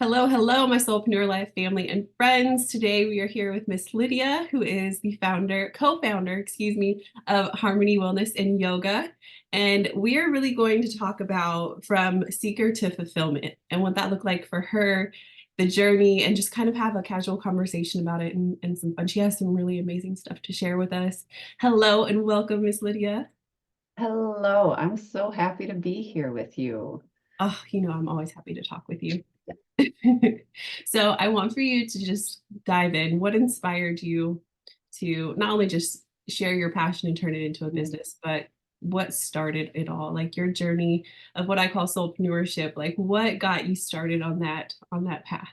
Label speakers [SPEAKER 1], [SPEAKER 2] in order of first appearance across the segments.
[SPEAKER 1] Hello, hello, my Soulpreneur Life family and friends. Today we are here with Miss Lydia, who is the co-founder, of Harmony Wellness and Yoga. And we are really going to talk about from seeker to fulfillment and what that looked like for her, the journey, and just kind of have a casual conversation about it and some fun. She has some really amazing stuff to share with us. Hello and welcome, Miss Lydia.
[SPEAKER 2] Hello, I'm so happy to be here with you.
[SPEAKER 1] Oh, I'm always happy to talk with you. So I want for you to just dive in. What inspired you to not only just share your passion and turn it into a business, but what started it all? Like your journey of what I call soulpreneurship. Like what got you started on that path?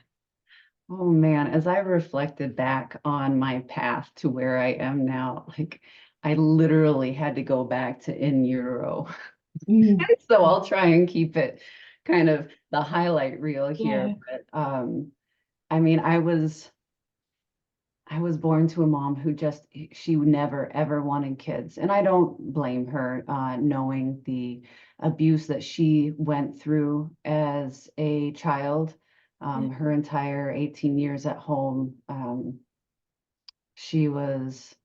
[SPEAKER 2] Oh man, as I reflected back on my path to where I am now, I literally had to go back to in utero.
[SPEAKER 1] Mm,
[SPEAKER 2] So I'll try and keep it kind of the highlight reel here.
[SPEAKER 1] yeah.
[SPEAKER 2] But I mean, I was born to a mom who she never ever wanted kids. And I don't blame her, knowing the abuse that she went through as a child. Her entire 18 years at home, she was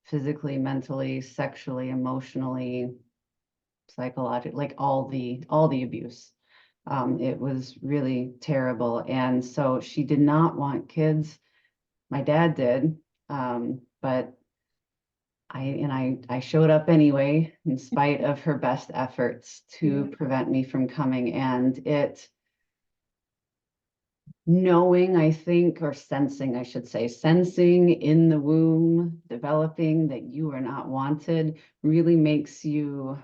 [SPEAKER 2] physically, mentally, sexually, emotionally, psychologically, like all the abuse. It was really terrible. And so she did not want kids. My dad did, but I showed up anyway, in spite of her best efforts to
[SPEAKER 1] Yeah.
[SPEAKER 2] prevent me from coming. And knowing, I think, or sensing, I should say, sensing in the womb, developing that you are not wanted, really makes you,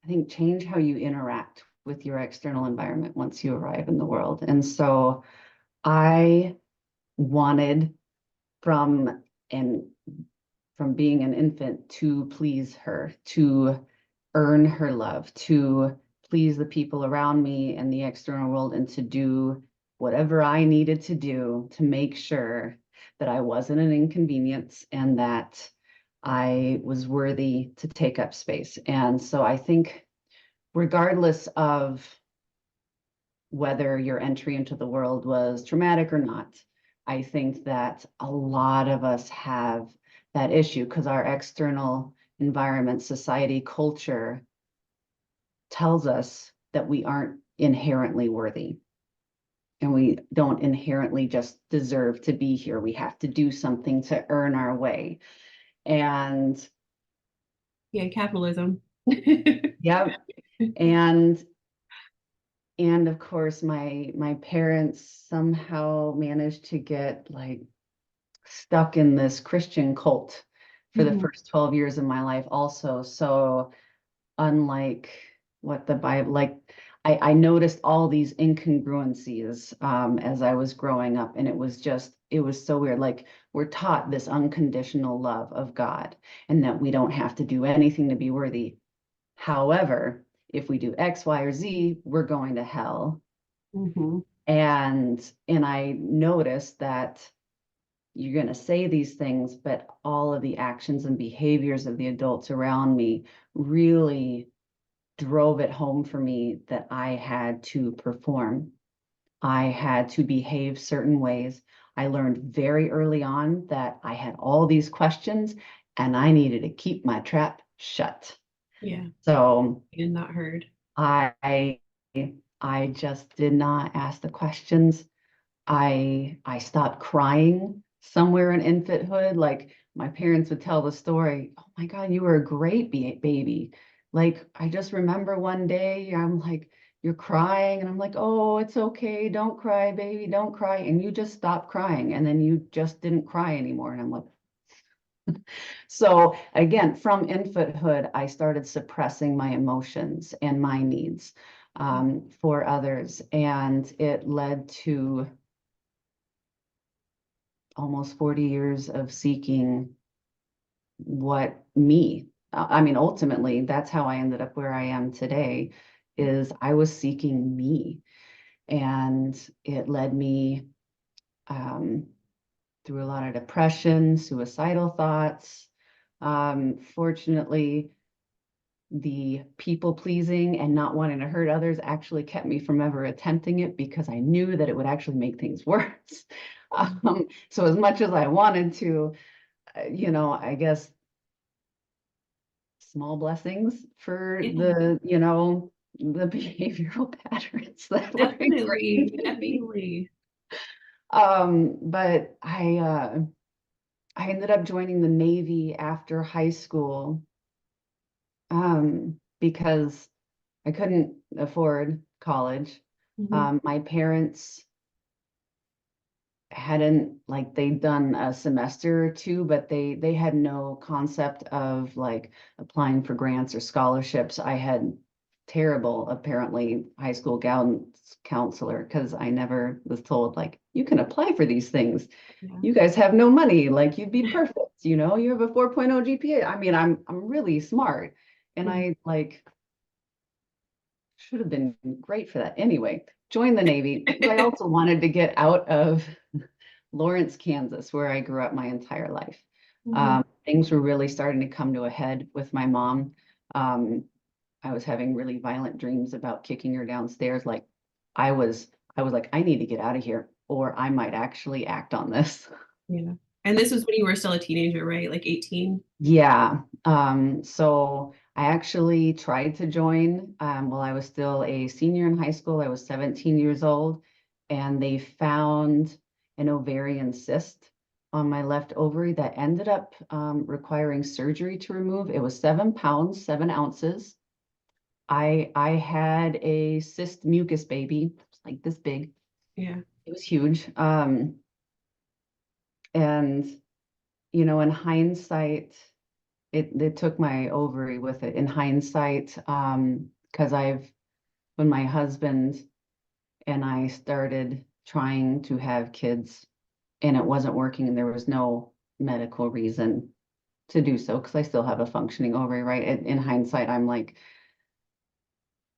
[SPEAKER 2] I think, change how you interact with your external environment once you arrive in the world. And so I wanted from and from being an infant to please her, to earn her love, to please the people around me and the external world, and to do whatever I needed to do to make sure that I wasn't an inconvenience and that I was worthy to take up space. And so I think, regardless of whether your entry into the world was traumatic or not, I think that a lot of us have that issue because our external environment, society, culture tells us that we aren't inherently worthy and we don't inherently just deserve to be here. We have to do something to earn our way. And
[SPEAKER 1] Yeah, capitalism.
[SPEAKER 2] yeah, and of course my parents somehow managed to get stuck in this Christian cult for the
[SPEAKER 1] Mhm.
[SPEAKER 2] first 12 years of my life also. So unlike what the Bible, I noticed all these incongruencies, as I was growing up. And it was so weird. Like, we're taught this unconditional love of God and that we don't have to do anything to be worthy. However, if we do X, Y, or Z, we're going to hell.
[SPEAKER 1] Mhm.
[SPEAKER 2] And I noticed that you're going to say these things, but all of the actions and behaviors of the adults around me really drove it home for me that I had to perform. I had to behave certain ways. I learned very early on that I had all these questions and I needed to keep my trap shut.
[SPEAKER 1] Yeah,
[SPEAKER 2] So
[SPEAKER 1] and not heard.
[SPEAKER 2] I I just did not ask the questions. I stopped crying somewhere in infanthood. Like, my parents would tell the story, "Oh my God, you were a great baby." Like, I just remember one day I'm like, "You're crying," and I'm like, "Oh, it's okay. Don't cry, baby. Don't cry." And you just stopped crying, and then you just didn't cry anymore. And I'm like, so again, from infanthood, I started suppressing my emotions and my needs, for others, and it led to almost 40 years of seeking what me, I mean, ultimately, that's how I ended up where I am today, is I was seeking me. And it led me, um, through a lot of depression, suicidal thoughts. Fortunately, the people pleasing and not wanting to hurt others actually kept me from ever attempting it, because I knew that it would actually make things worse. So as much as I wanted to, I guess small blessings for
[SPEAKER 1] Yeah,
[SPEAKER 2] the behavioral patterns that were ingrained
[SPEAKER 1] definitely,
[SPEAKER 2] in me.
[SPEAKER 1] definitely.
[SPEAKER 2] But I ended up joining the Navy after high school, because I couldn't afford college.
[SPEAKER 1] Mhm.
[SPEAKER 2] My parents hadn't, like, they'd done a semester or two, but they had no concept of like applying for grants or scholarships. I had terrible, apparently, high school guidance counselor, because I never was told, like, you can apply for these things.
[SPEAKER 1] Yeah.
[SPEAKER 2] You guys have no money, like, you'd be perfect, you have a 4.0 GPA. I mean, I'm really smart, and
[SPEAKER 1] Mhm.
[SPEAKER 2] I, like, should have been great for that. Anyway, joined the Navy because I also wanted to get out of Lawrence, Kansas, where I grew up my entire life.
[SPEAKER 1] Mhm.
[SPEAKER 2] Things were really starting to come to a head with my mom. Um, I was having really violent dreams about kicking her downstairs. Like, I was, I was like, I need to get out of here, or I might actually act on this.
[SPEAKER 1] Yeah. And this was when you were still a teenager, right? Like 18?
[SPEAKER 2] Yeah. So I actually tried to join while I was still a senior in high school. I was 17 years old, and they found an ovarian cyst on my left ovary that ended up requiring surgery to remove. It was 7 pounds, 7 ounces. I had a cyst mucus baby, like this big.
[SPEAKER 1] Yeah.
[SPEAKER 2] It was huge. And in hindsight, it took my ovary with it. In hindsight, because when my husband and I started trying to have kids and it wasn't working, and there was no medical reason to do so, because I still have a functioning ovary, right? In hindsight, I'm like,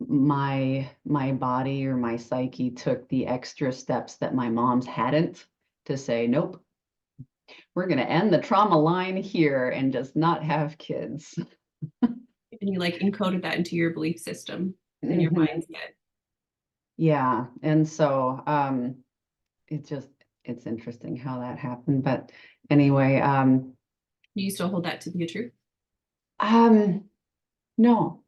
[SPEAKER 2] my body or my psyche took the extra steps that my mom's hadn't, to say, nope, we're going to end the trauma line here and just not have kids.
[SPEAKER 1] And you like encoded that into your belief system and your
[SPEAKER 2] Mhm.
[SPEAKER 1] mindset.
[SPEAKER 2] Yeah. And so it just it's interesting how that happened. But anyway,
[SPEAKER 1] Do you still hold that to be a truth?
[SPEAKER 2] um no,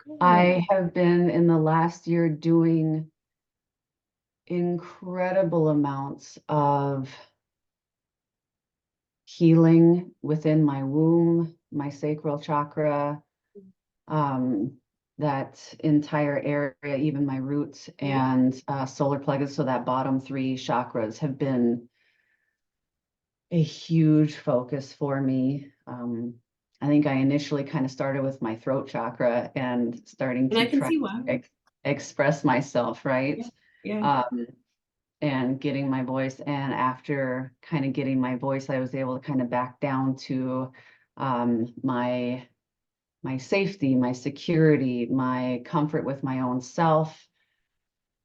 [SPEAKER 1] Good.
[SPEAKER 2] I have been in the last year doing incredible amounts of healing within my womb, my sacral chakra, um, that entire area, even my roots and solar plexus. So that bottom three chakras have been a huge focus for me. I think I initially kind of started with my throat chakra and starting
[SPEAKER 1] And I
[SPEAKER 2] to
[SPEAKER 1] can
[SPEAKER 2] try
[SPEAKER 1] see
[SPEAKER 2] to
[SPEAKER 1] why.
[SPEAKER 2] express myself, right?
[SPEAKER 1] Yeah. Yeah.
[SPEAKER 2] Um, and getting my voice. And after kind of getting my voice, I was able to kind of back down to my safety, my security, my comfort with my own self,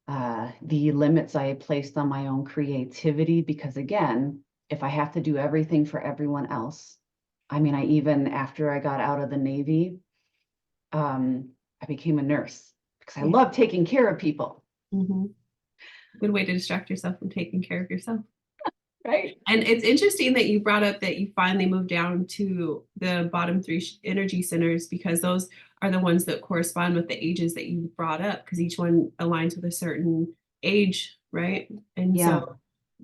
[SPEAKER 2] the limits I placed on my own creativity. Because again, if I have to do everything for everyone else, I mean, after I got out of the Navy, I became a nurse because I
[SPEAKER 1] Yeah.
[SPEAKER 2] love taking care of people,
[SPEAKER 1] Hmm. Good way to distract yourself from taking care of yourself.
[SPEAKER 2] right?
[SPEAKER 1] And it's interesting that you brought up that you finally moved down to the bottom three energy centers, because those are the ones that correspond with the ages that you brought up, because each one aligns with a certain age, right? And
[SPEAKER 2] Yeah.
[SPEAKER 1] so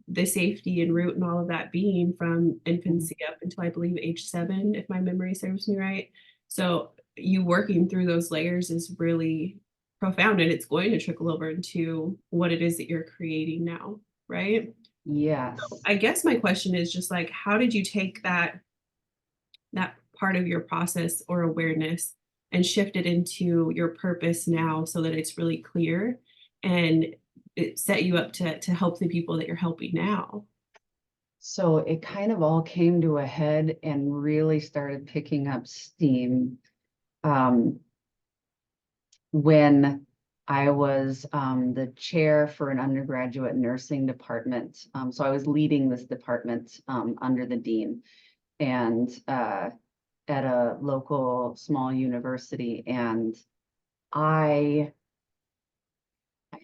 [SPEAKER 1] the safety and root and all of that being from
[SPEAKER 2] Mhm.
[SPEAKER 1] infancy up until I believe age 7, if my memory serves me right. So you working through those layers is really profound, and it's going to trickle over into what it is that you're creating now, right?
[SPEAKER 2] Yes.
[SPEAKER 1] I guess my question is just like, how did you take that part of your process or awareness and shift it into your purpose now so that it's really clear and it set you up to help the people that you're helping now?
[SPEAKER 2] So it kind of all came to a head and really started picking up steam um, when I was the chair for an undergraduate nursing department. So I was leading this department under the dean. And at a local small university, and I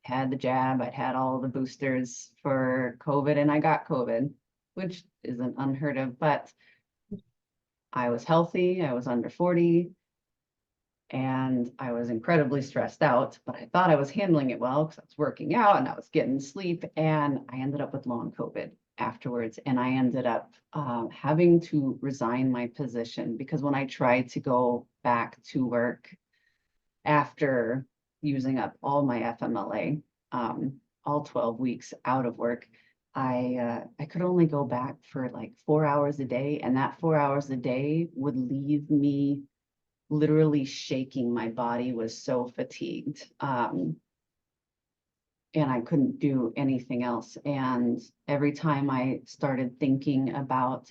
[SPEAKER 2] had the jab, I'd had all the boosters for COVID, and I got COVID, which isn't unheard of, but I was healthy, I was under 40, and I was incredibly stressed out, but I thought I was handling it well because I was working out and I was getting sleep, and I ended up with long COVID afterwards. And I ended up having to resign my position because when I tried to go back to work after using up all my FMLA, all 12 weeks out of work, I could only go back for like 4 hours a day, and that 4 hours a day would leave me literally shaking. My body was so fatigued. And I couldn't do anything else. And every time I started thinking about,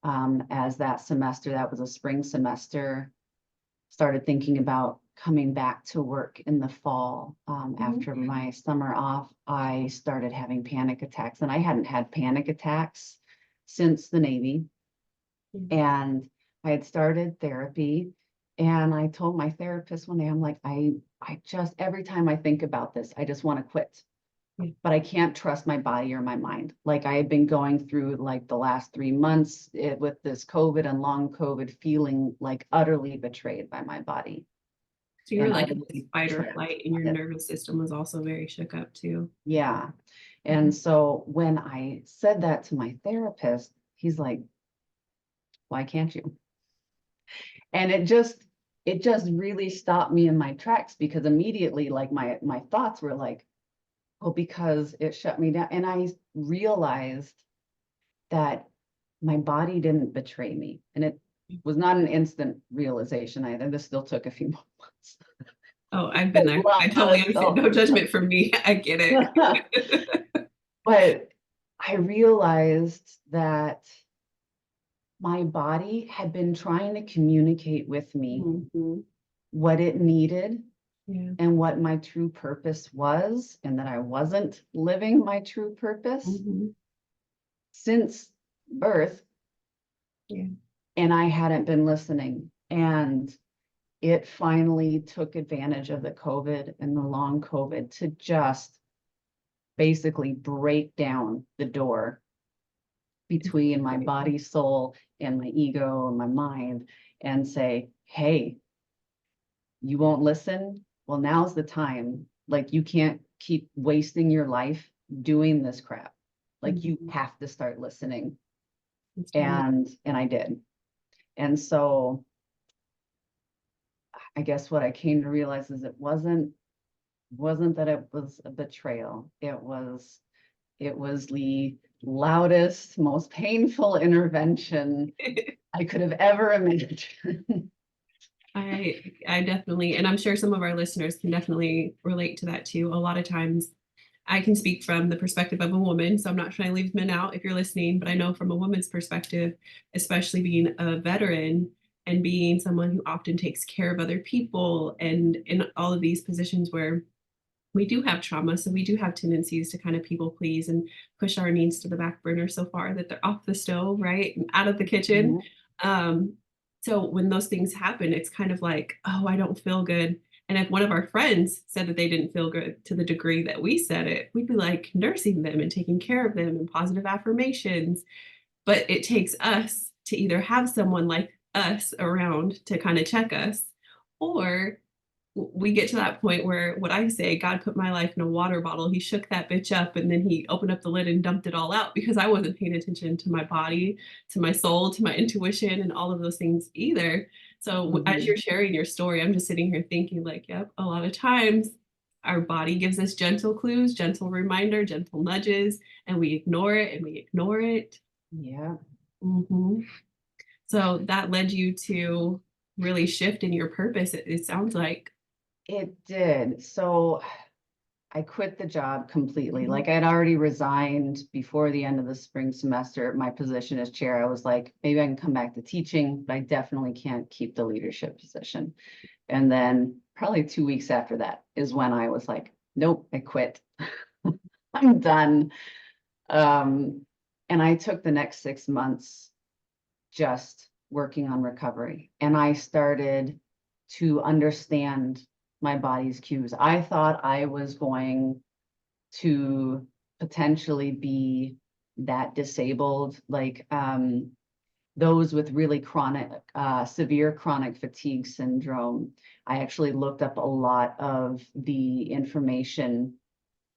[SPEAKER 2] as that semester, that was a spring semester, started thinking about coming back to work in the fall, after my summer off, I started having panic attacks. And I hadn't had panic attacks since the Navy. And I had started therapy, and I told my therapist one day, I'm like, I just, every time I think about this, I just want to quit. But I can't trust my body or my mind. Like I had been going through like the last 3 months with this COVID and long COVID, feeling like utterly betrayed by my body.
[SPEAKER 1] So you're
[SPEAKER 2] And
[SPEAKER 1] like
[SPEAKER 2] utterly
[SPEAKER 1] fight or
[SPEAKER 2] betrayed.
[SPEAKER 1] flight, and your nervous system was also very shook up too.
[SPEAKER 2] Yeah. And so when I said that to my therapist, he's like, why can't you? And it just really stopped me in my tracks, because immediately like my thoughts were like, well, because it shut me down. And I realized that my body didn't betray me. And it was not an instant realization either. This still took a few months.
[SPEAKER 1] Oh, I've been there. I totally understand. No judgment from me. I get it.
[SPEAKER 2] But I realized that my body had been trying to communicate with me what it needed and what my true purpose was, and that I wasn't living my true purpose since birth. And I hadn't been listening. And it finally took advantage of the COVID and the long COVID to just basically break down the door between my body, soul, and my ego and my mind, and say, hey, you won't listen? Well, now's the time. Like, you can't keep wasting your life doing this crap. Like, you have to start listening. And I did. And so I guess what I came to realize is it wasn't that it was a betrayal. It was the loudest, most painful intervention I could have ever imagined.
[SPEAKER 1] I definitely, and I'm sure some of our listeners can definitely relate to that too. A lot of times I can speak from the perspective of a woman, so I'm not trying to leave men out if you're listening, but I know from a woman's perspective, especially being a veteran and being someone who often takes care of other people, and in all of these positions where we do have trauma, so we do have tendencies to kind of people please and push our needs to the back burner so far that they're off the stove, right, and out of the kitchen. So when those things happen, it's kind of like, oh, I don't feel good. And if one of our friends said that they didn't feel good to the degree that we said it, we'd be like nursing them and taking care of them and positive affirmations. But it takes us to either have someone like us around to kind of check us, or we get to that point where, what I say, God put my life in a water bottle. He shook that bitch up, and then he opened up the lid and dumped it all out, because I wasn't paying attention to my body, to my soul, to my intuition, and all of those things either. So as you're sharing your story, I'm just sitting here thinking like, yep, a lot of times our body gives us gentle clues, gentle reminder, gentle nudges, and we ignore it and we ignore it.
[SPEAKER 2] Yeah.
[SPEAKER 1] So that led you to really shift in your purpose, it sounds like.
[SPEAKER 2] It did. So I quit the job completely. Like, I'd already resigned before the end of the spring semester, my position as chair. I was like, maybe I can come back to teaching, but I definitely can't keep the leadership position. And then probably 2 weeks after that is when I was like, nope, I quit. I'm done. And I took the next 6 months just working on recovery, and I started to understand my body's cues. I thought I was going to potentially be that disabled, like those with really chronic, severe chronic fatigue syndrome. I actually looked up a lot of the information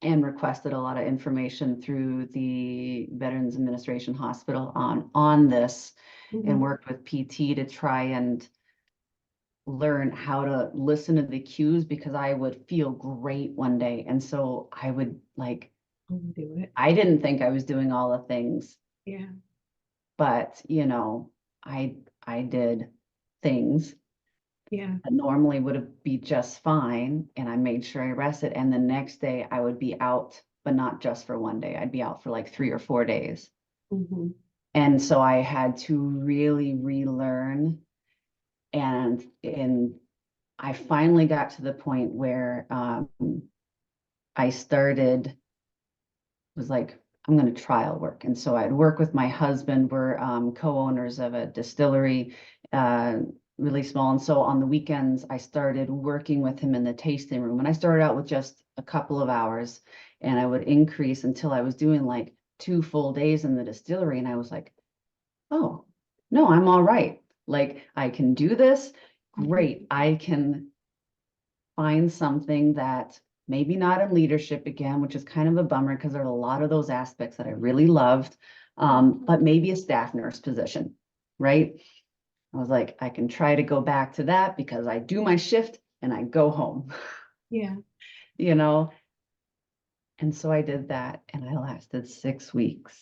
[SPEAKER 2] and requested a lot of information through the Veterans Administration Hospital on this, and worked with PT to try and learn how to listen to the cues, because I would feel great one day. And so I would like,
[SPEAKER 1] Do it.
[SPEAKER 2] I didn't think I was doing all the things,
[SPEAKER 1] Yeah.
[SPEAKER 2] but I did things
[SPEAKER 1] Yeah.
[SPEAKER 2] that normally would be just fine, and I made sure I rested. And the next day I would be out, but not just for one day. I'd be out for like 3 or 4 days. And so I had to really relearn, and I finally got to the point where I started, was like, I'm going to trial work. And so I'd work with my husband. We're co-owners of a distillery, really small. And so on the weekends, I started working with him in the tasting room. And I started out with just a couple of hours, and I would increase until I was doing like 2 full days in the distillery. And I was like, oh, no, I'm all right. Like, I can do this. Great. I can find something that maybe not in leadership again, which is kind of a bummer because there are a lot of those aspects that I really loved, but maybe a staff nurse position, right? I was like, I can try to go back to that because I do my shift and I go home.
[SPEAKER 1] Yeah.
[SPEAKER 2] you know? And so I did that, and I lasted 6 weeks.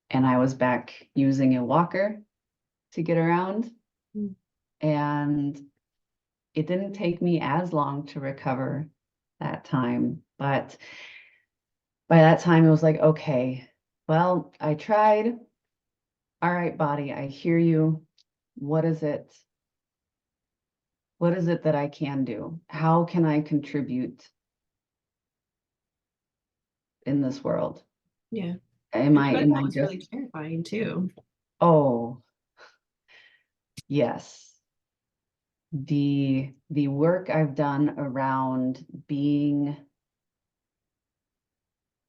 [SPEAKER 2] And I was back using a walker to get around. And it didn't take me as long to recover that time. But by that time, it was like, okay, well, I tried. All right, body, I hear you. What is it? What is it that I can do? How can I contribute in this world?
[SPEAKER 1] Yeah.
[SPEAKER 2] Am
[SPEAKER 1] I feel
[SPEAKER 2] I,
[SPEAKER 1] like
[SPEAKER 2] am
[SPEAKER 1] that
[SPEAKER 2] I
[SPEAKER 1] was
[SPEAKER 2] just,
[SPEAKER 1] really terrifying too.
[SPEAKER 2] oh, yes. The work I've done around being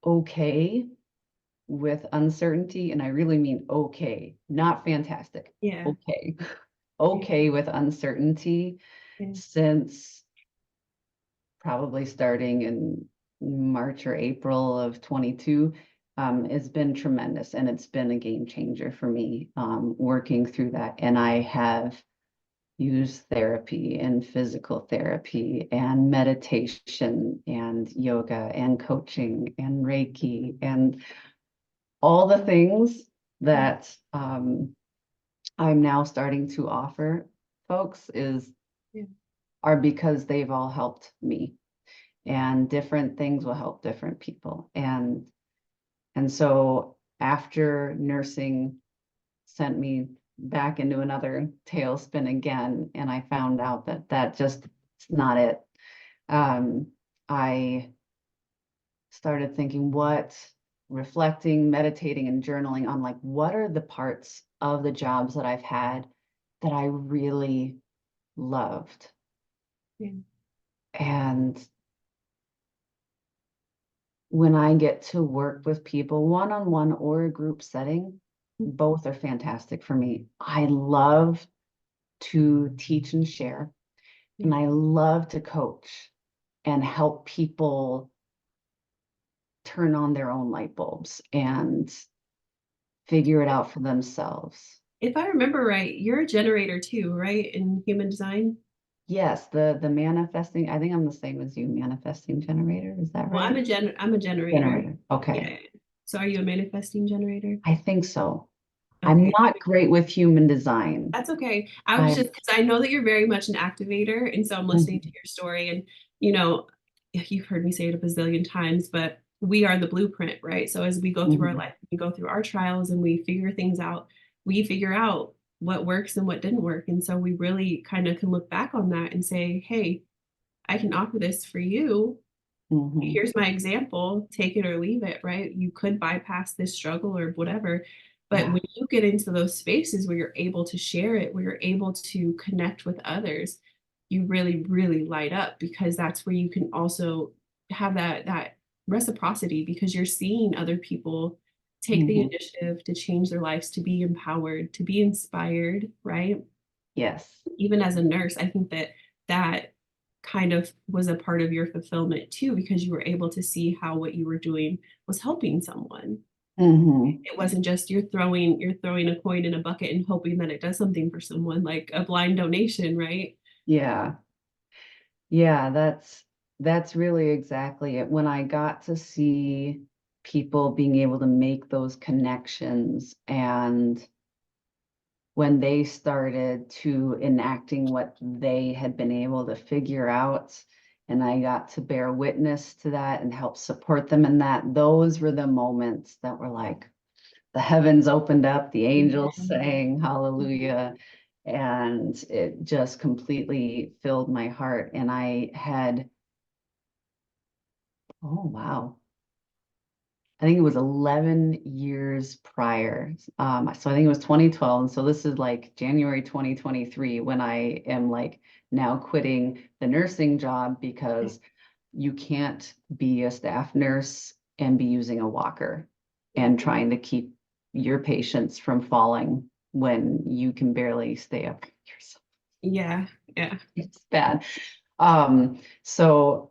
[SPEAKER 2] okay with uncertainty, and I really mean okay, not fantastic,
[SPEAKER 1] Yeah.
[SPEAKER 2] okay, okay with uncertainty,
[SPEAKER 1] Yeah.
[SPEAKER 2] since probably starting in March or April of 22, has been tremendous, and it's been a game changer for me, working through that. And I have used therapy and physical therapy and meditation and yoga and coaching and Reiki and all the things that I'm now starting to offer folks
[SPEAKER 1] Yeah.
[SPEAKER 2] are because they've all helped me, and different things will help different people. And so after nursing sent me back into another tailspin again, and I found out that just is not it. I started thinking, reflecting, meditating, and journaling on, like, what are the parts of the jobs that I've had that I really loved.
[SPEAKER 1] Yeah.
[SPEAKER 2] And when I get to work with people one-on-one or a group setting, both are fantastic for me. I love to teach and share, and I love to coach and help people turn on their own light bulbs and figure it out for themselves.
[SPEAKER 1] If I remember right, you're a generator too, right? In human design?
[SPEAKER 2] Yes, the manifesting, I think I'm the same as you, manifesting generator. Is that
[SPEAKER 1] Well,
[SPEAKER 2] right?
[SPEAKER 1] I'm a generator.
[SPEAKER 2] Generator. Okay.
[SPEAKER 1] Yeah. So are you a manifesting generator?
[SPEAKER 2] I think so. I'm
[SPEAKER 1] Okay.
[SPEAKER 2] not great with human design.
[SPEAKER 1] That's okay. I was
[SPEAKER 2] I
[SPEAKER 1] just because I know that you're very much an activator. And so I'm listening to your story, and you know, you've heard me say it a bazillion times, but we are the blueprint, right? So as we go through our life, we go through our trials and we figure things out, we figure out what works and what didn't work. And so we really kind of can look back on that and say, hey, I can offer this for you. Here's my example, take it or leave it, right? You could bypass this struggle or whatever. But
[SPEAKER 2] Yeah.
[SPEAKER 1] when you get into those spaces where you're able to share it, where you're able to connect with others, you really, really light up, because that's where you can also have that reciprocity, because you're seeing other people take the
[SPEAKER 2] Mhm.
[SPEAKER 1] initiative to change their lives, to be empowered, to be inspired, right?
[SPEAKER 2] Yes.
[SPEAKER 1] Even as a nurse, I think that that kind of was a part of your fulfillment too, because you were able to see how what you were doing was helping someone.
[SPEAKER 2] Hmm.
[SPEAKER 1] It wasn't just you're throwing a coin in a bucket and hoping that it does something for someone, like a blind donation, right?
[SPEAKER 2] Yeah. Yeah, that's really exactly it. When I got to see people being able to make those connections, and when they started to enacting what they had been able to figure out, and I got to bear witness to that and help support them in that, those were the moments that were like the heavens opened up, the angels sang hallelujah, and it just completely filled my heart. And I had, oh wow, I think it was 11 years prior. So I think it was 2012. And so this is like January 2023 when I am like now quitting the nursing job, because you can't be a staff nurse and be using a walker and trying to keep your patients from falling when you can barely stay up yourself.
[SPEAKER 1] Yeah, yeah.
[SPEAKER 2] It's bad. So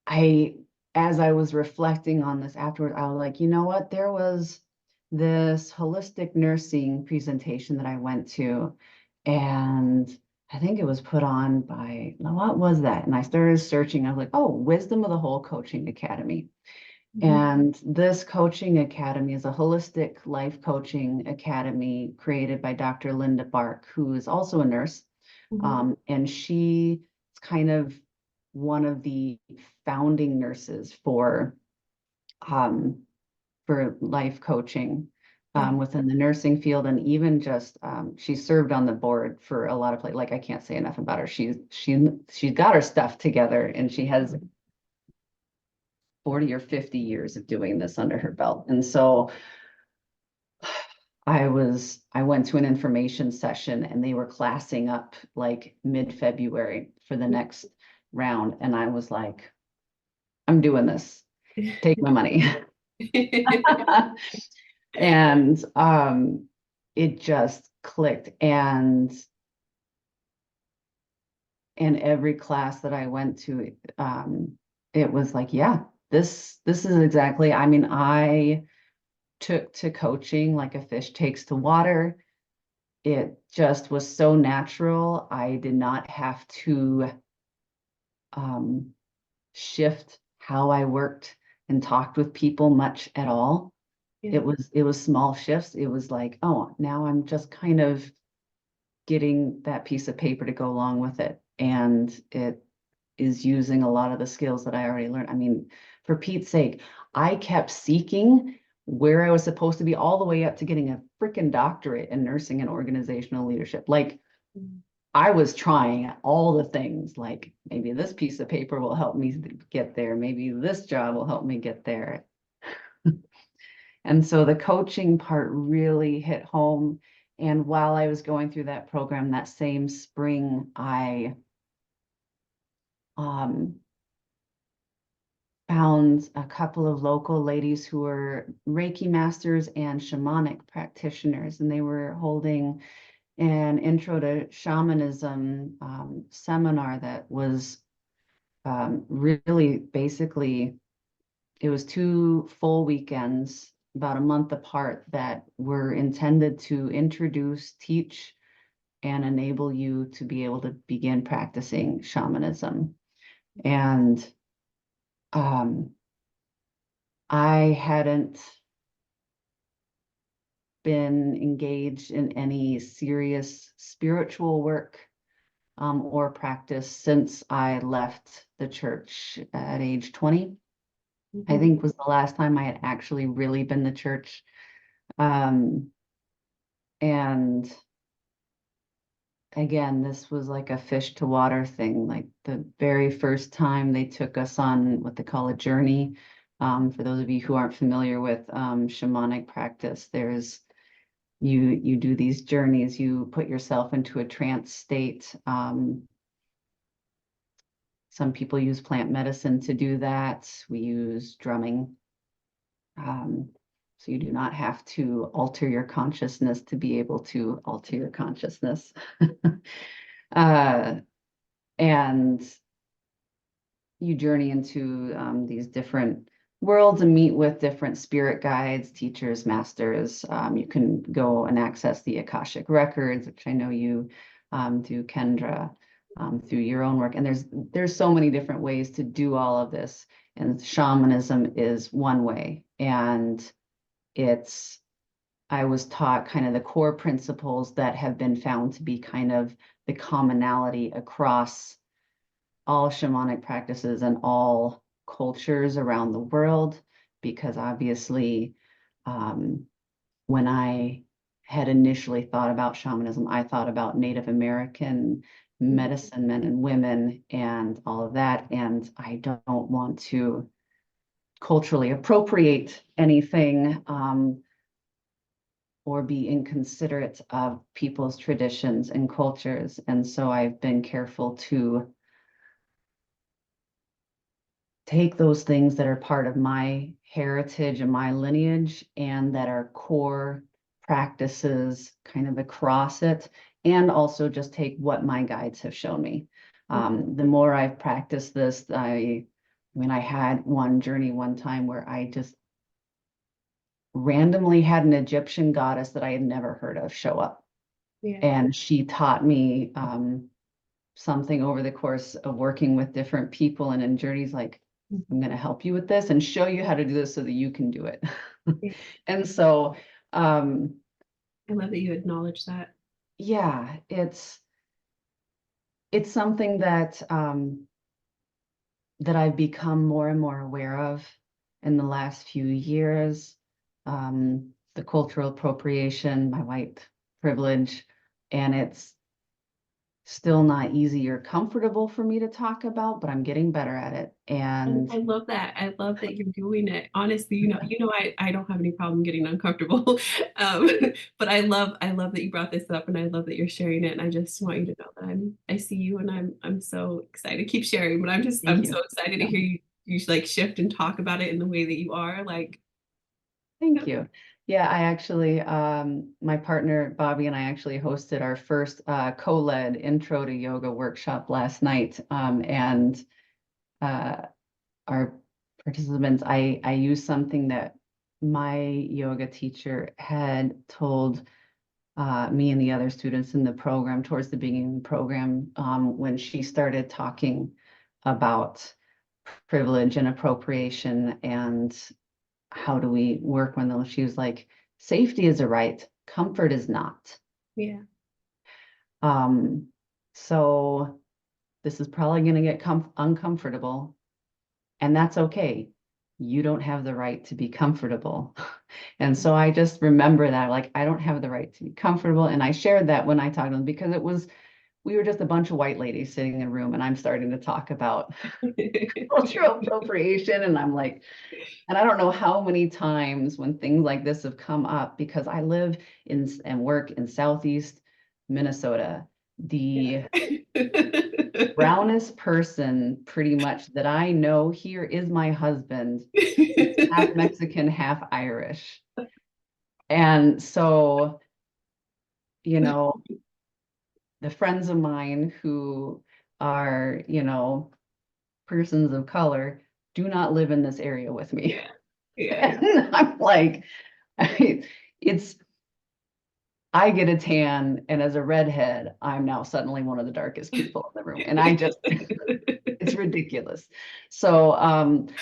[SPEAKER 2] I, as I was reflecting on this afterward, I was like, you know what? There was this holistic nursing presentation that I went to, and I think it was put on by, now what was that? And I started searching. I was like, oh, Wisdom of the Whole Coaching Academy.
[SPEAKER 1] Mhm.
[SPEAKER 2] And this coaching academy is a holistic life coaching academy created by Dr. Linda Bark, who is also a nurse.
[SPEAKER 1] Mhm.
[SPEAKER 2] And she is kind of one of the founding nurses um, for life coaching
[SPEAKER 1] Yeah.
[SPEAKER 2] within the nursing field. And even just she served on the board for a lot of places. Like, I can't say enough about her. She's got her stuff together, and she has 40 or 50 years of doing this under her belt. And so I went to an information session, and they were classing up like mid-February for the next round. And I was like, I'm doing this. Take my money. And it just clicked. And every class that I went to, it was like, yeah, this is exactly, I mean, I took to coaching like a fish takes to water. It just was so natural. I did not have to um, shift how I worked and talked with people much at all.
[SPEAKER 1] Yeah.
[SPEAKER 2] It was small shifts. It was like, oh, now I'm just kind of getting that piece of paper to go along with it. And it is using a lot of the skills that I already learned. I mean, for Pete's sake, I kept seeking where I was supposed to be all the way up to getting a freaking doctorate in nursing and organizational leadership. Like, I was trying all the things, like maybe this piece of paper will help me get there. Maybe this job will help me get there. And so the coaching part really hit home. And while I was going through that program that same spring, I um, found a couple of local ladies who were Reiki masters and shamanic practitioners, and they were holding an intro to shamanism seminar that was really basically, it was 2 full weekends, about a month apart, that were intended to introduce, teach, and enable you to be able to begin practicing shamanism. And um, I hadn't been engaged in any serious spiritual work or practice since I left the church at age 20. I
[SPEAKER 1] Mhm.
[SPEAKER 2] think was the last time I had actually really been to church. Um, and again, this was like a fish to water thing. Like the very first time they took us on what they call a journey. For those of you who aren't familiar with shamanic practice, there's you do these journeys, you put yourself into a trance state. Some people use plant medicine to do that. We use drumming. So you do not have to alter your consciousness to be able to alter your consciousness. And you journey into these different worlds and meet with different spirit guides, teachers, masters. You can go and access the Akashic records, which I know you do, Kendra, through your own work. And there's so many different ways to do all of this. And shamanism is one way. And I was taught kind of the core principles that have been found to be kind of the commonality across all shamanic practices and all cultures around the world, because obviously, when I had initially thought about shamanism, I thought about Native American medicine men and women and all of that. And I don't want to culturally appropriate anything, or be inconsiderate of people's traditions and cultures. And so I've been careful to take those things that are part of my heritage and my lineage and that are core practices kind of across it, and also just take what my guides have shown me. The more I've practiced this, I had one journey one time where I just randomly had an Egyptian goddess that I had never heard of show up.
[SPEAKER 1] Yeah.
[SPEAKER 2] And she taught me something over the course of working with different people and in journeys, like, I'm going to help you with this and show you how to do this so that you can do it.
[SPEAKER 1] Yeah.
[SPEAKER 2] And so,
[SPEAKER 1] I love that you acknowledge that.
[SPEAKER 2] Yeah, it's something that that I've become more and more aware of in the last few years. The cultural appropriation, my white privilege, and it's still not easy or comfortable for me to talk about, but I'm getting better at it. And
[SPEAKER 1] I love that. I love that you're doing it. Honestly, I don't have any problem getting uncomfortable. Um, but I love that you brought this up, and I love that you're sharing it. And I just want you to know that I see you, and I'm so excited. Keep sharing, but I'm so excited to hear you like shift and talk about it in the way that you are. Like,
[SPEAKER 2] thank you. Yeah, I actually, my partner Bobby and I actually hosted our first co-led intro to yoga workshop last night. And our participants, I used something that my yoga teacher had told me and the other students in the program towards the beginning of the program, when she started talking about privilege and appropriation and how do we work when those, she was like, safety is a right, comfort is not.
[SPEAKER 1] yeah.
[SPEAKER 2] So this is probably going to get uncomfortable, and that's okay. You don't have the right to be comfortable. And so I just remember that, like, I don't have the right to be comfortable. And I shared that when I talked to them, because we were just a bunch of white ladies sitting in a room, and I'm starting to talk about cultural appropriation. And I'm like, and I don't know how many times when things like this have come up, because I live in and work in Southeast Minnesota. The brownest person pretty much that I know here is my husband, half Mexican, half Irish. And so, the friends of mine who are, persons of color do not live in this area with me.
[SPEAKER 1] Yeah.
[SPEAKER 2] And I'm like, it's, I get a tan, and as a redhead, I'm now suddenly one of the darkest people in the room. And it's ridiculous. So, and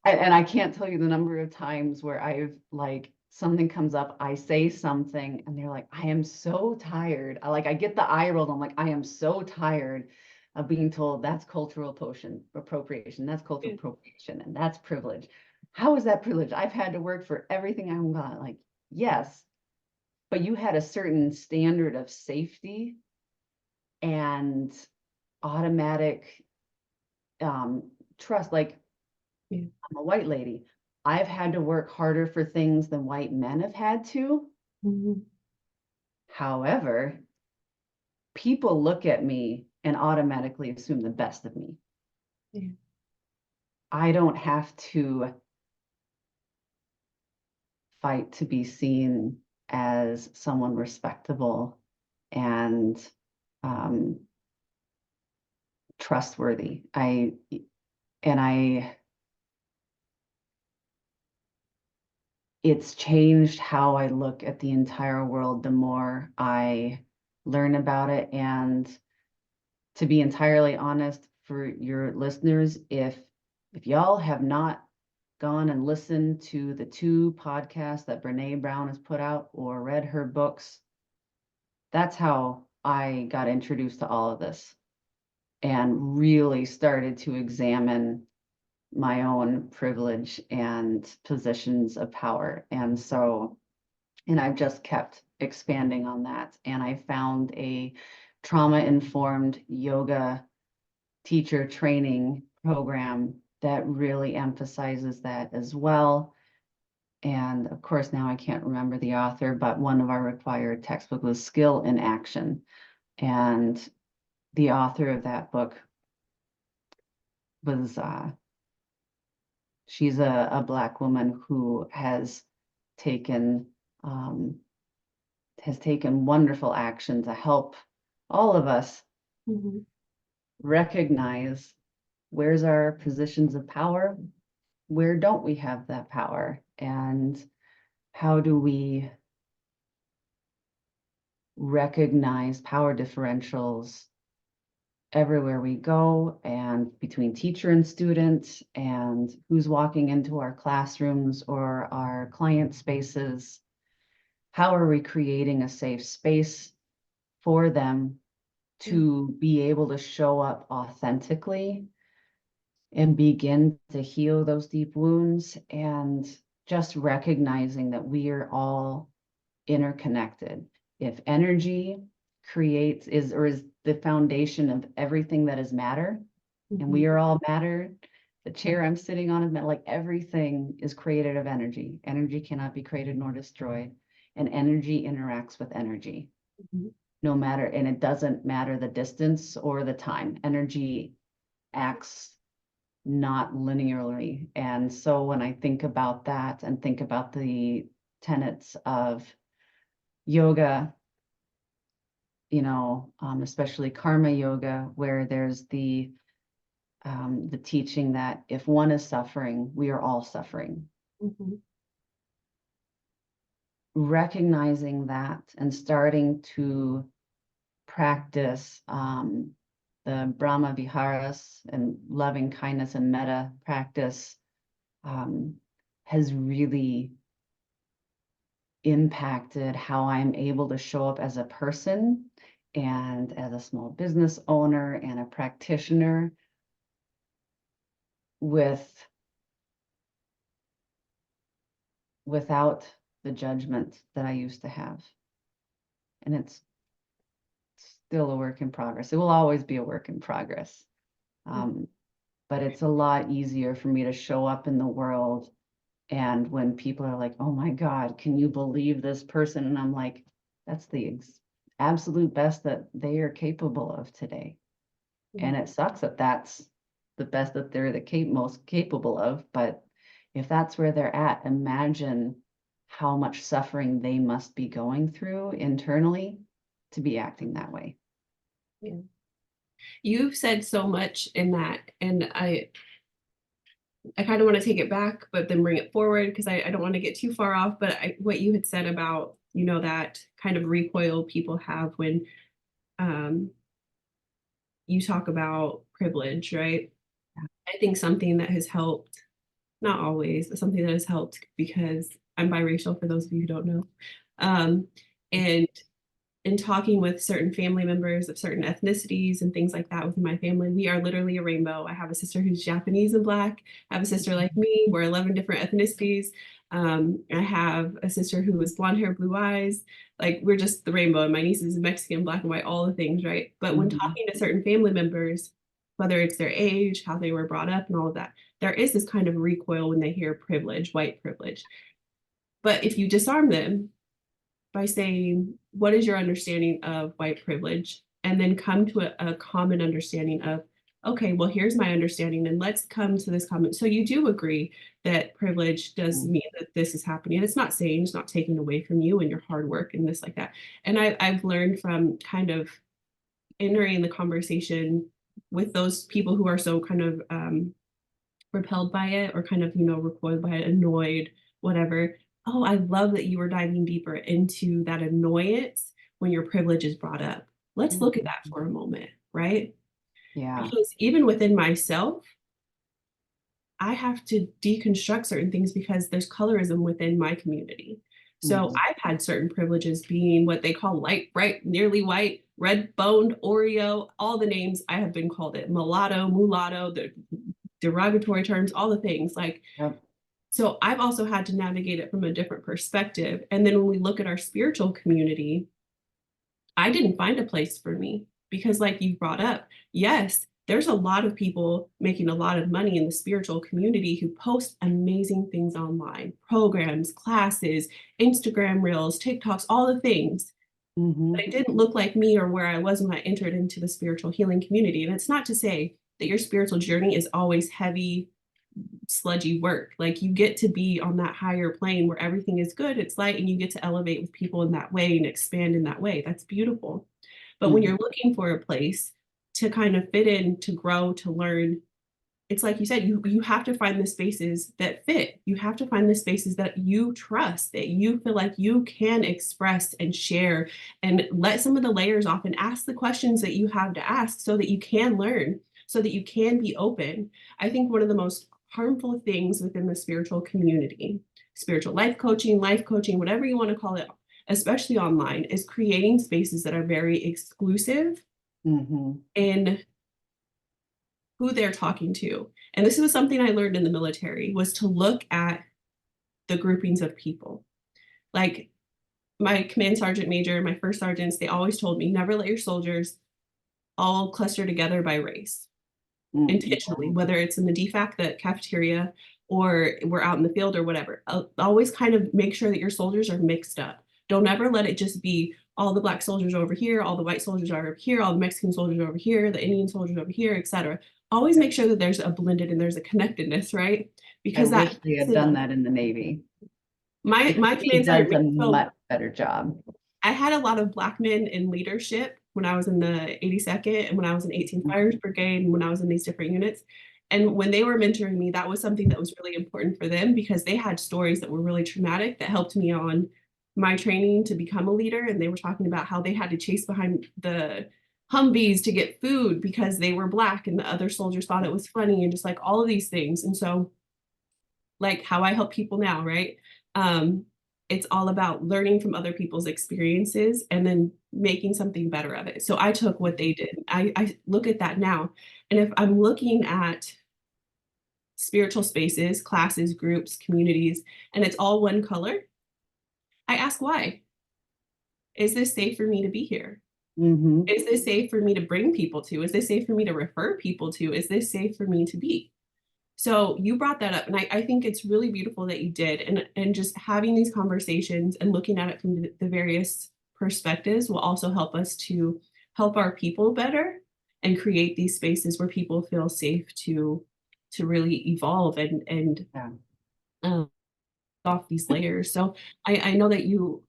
[SPEAKER 2] I can't tell you the number of times where I've like, something comes up, I say something, and they're like, I am so tired. I get the eye roll. I'm like, I am so tired of being told that's cultural appropriation, that's cultural appropriation, and that's privilege. How is that privilege? I've had to work for everything I'm got. Like, yes, but you had a certain standard of safety and automatic trust. Like, I'm a white lady. I've had to work harder for things than white men have had to. However, people look at me and automatically assume the best of me.
[SPEAKER 1] Yeah.
[SPEAKER 2] I don't have to fight to be seen as someone respectable and trustworthy. It's changed how I look at the entire world the more I learn about it. And to be entirely honest, for your listeners, if y'all have not gone and listened to the 2 podcasts that Brene Brown has put out or read her books, that's how I got introduced to all of this and really started to examine my own privilege and positions of power. And I've just kept expanding on that. And I found a trauma-informed yoga teacher training program that really emphasizes that as well. And of course, now I can't remember the author, but one of our required textbook was Skill in Action. And the author of that book was, she's a Black woman who taken has taken wonderful action to help all of us recognize where's our positions of power, where don't we have that power, and how do we recognize power differentials everywhere we go and between teacher and student and who's walking into our classrooms or our client spaces. How are we creating a safe space for them to be able to show up authentically and begin to heal those deep wounds, and just recognizing that we are all interconnected. If energy is the foundation of everything that is matter, and we are all matter. The chair I'm sitting on is meant, like, everything is created of energy. Energy cannot be created nor destroyed, and energy interacts with energy. No matter, and it doesn't matter the distance or the time. Energy acts not linearly. And so when I think about that and think about the tenets of yoga, especially karma yoga, where there's the teaching that if one is suffering, we are all suffering. Recognizing that and starting to practice the Brahma Viharas and loving kindness and metta practice has really impacted how I'm able to show up as a person and as a small business owner and a practitioner without the judgment that I used to have. And it's still a work in progress. It will always be a work in progress. But it's a lot easier for me to show up in the world. And when people are like, oh my God, can you believe this person? And I'm like, that's the absolute best that they are capable of today. And it sucks that that's the best that they're most capable of. But if that's where they're at, imagine how much suffering they must be going through internally to be acting that way.
[SPEAKER 1] Yeah. You've said so much in that, and I kind of want to take it back, but then bring it forward because I don't want to get too far off. But what you had said about, that kind of recoil people have when you talk about privilege, right?
[SPEAKER 2] Yeah.
[SPEAKER 1] I think something that has helped, not always, but something that has helped, because I'm biracial, for those of you who don't know. And in talking with certain family members of certain ethnicities and things like that within my family, we are literally a rainbow. I have a sister who's Japanese and Black. I have a sister like me. We're 11 different ethnicities. I have a sister who is blonde hair, blue eyes. Like, we're just the rainbow. And my niece is Mexican, Black and white, all the things, right? But when talking to certain family members, whether it's their age, how they were brought up, and all of that, there is this kind of recoil when they hear privilege, white privilege. But if you disarm them by saying, what is your understanding of white privilege? And then come to a common understanding of, okay, well, here's my understanding, and let's come to this common. So you do agree that privilege does mean that this is happening. And it's not saying, it's not taking away from you and your hard work and this like that. And I've learned from kind of entering the conversation with those people who are so kind of repelled by it, or kind of, recoiled by it, annoyed, whatever. Oh, I love that you were diving deeper into that annoyance when your privilege is brought up. Let's look at that for a moment, right?
[SPEAKER 2] Yeah.
[SPEAKER 1] Because even within myself, I have to deconstruct certain things because there's colorism within my community. So I've had certain privileges being what they call light, bright, nearly white, red boned, Oreo, all the names I have been called it, mulatto, the derogatory terms, all the things like.
[SPEAKER 2] Yep.
[SPEAKER 1] So I've also had to navigate it from a different perspective. And then when we look at our spiritual community, I didn't find a place for me because, like you brought up, yes, there's a lot of people making a lot of money in the spiritual community who post amazing things online, programs, classes, Instagram reels, TikToks, all the things. But it didn't look like me or where I was when I entered into the spiritual healing community. And it's not to say that your spiritual journey is always heavy, sludgy work. Like, you get to be on that higher plane where everything is good, it's light, and you get to elevate with people in that way and expand in that way. That's beautiful. But when you're looking for a place to kind of fit in, to grow, to learn, it's like you said, you have to find the spaces that fit. You have to find the spaces that you trust, that you feel like you can express and share, and let some of the layers off and ask the questions that you have to ask so that you can learn, so that you can be open. I think one of the most harmful things within the spiritual community, spiritual life coaching, whatever you want to call it, especially online, is creating spaces that are very exclusive in who they're talking to. And this was something I learned in the military, was to look at the groupings of people. Like, my command sergeant major, my first sergeants, they always told me, never let your soldiers all cluster together by race intentionally, whether it's in the DFAC, the cafeteria, or we're out in the field or whatever. Always kind of make sure that your soldiers are mixed up. Don't ever let it just be all the Black soldiers over here, all the white soldiers are over here, all the Mexican soldiers over here, the Indian soldiers over here, etc. Always make sure that there's a blended and there's a connectedness, right? Because
[SPEAKER 2] I wish we had done that in the Navy.
[SPEAKER 1] My command
[SPEAKER 2] does a
[SPEAKER 1] sergeant,
[SPEAKER 2] much better job.
[SPEAKER 1] I had a lot of Black men in leadership when I was in the 82nd and when I was in 18th Fires Brigade and when I was in these different units. And when they were mentoring me, that was something that was really important for them because they had stories that were really traumatic that helped me on my training to become a leader. And they were talking about how they had to chase behind the Humvees to get food because they were Black and the other soldiers thought it was funny, and just like all of these things. And so, like how I help people now, right? It's all about learning from other people's experiences and then making something better of it. So I took what they did. I look at that now. And if I'm looking at spiritual spaces, classes, groups, communities, and it's all one color, I ask why. Is this safe for me to be here? Is this safe for me to bring people to? Is this safe for me to refer people to? Is this safe for me to be? So you brought that up, and I think it's really beautiful that you did. And just having these conversations and looking at it from the various perspectives will also help us to help our people better and create these spaces where people feel safe to really evolve and off these layers. So I know that you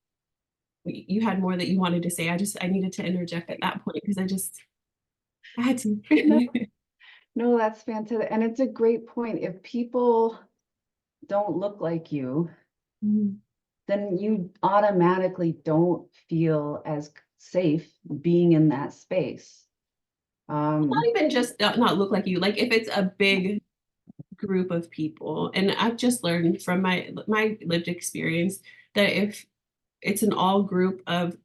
[SPEAKER 1] had more that you wanted to say. I needed to interject at that point because I had to.
[SPEAKER 2] No, that's fantastic. And it's a great point. If people don't look like you, then you automatically don't feel as safe being in that space.
[SPEAKER 1] Not even just not look like you. Like, if it's a big group of people, and I've just learned from my lived experience that if it's an all group of,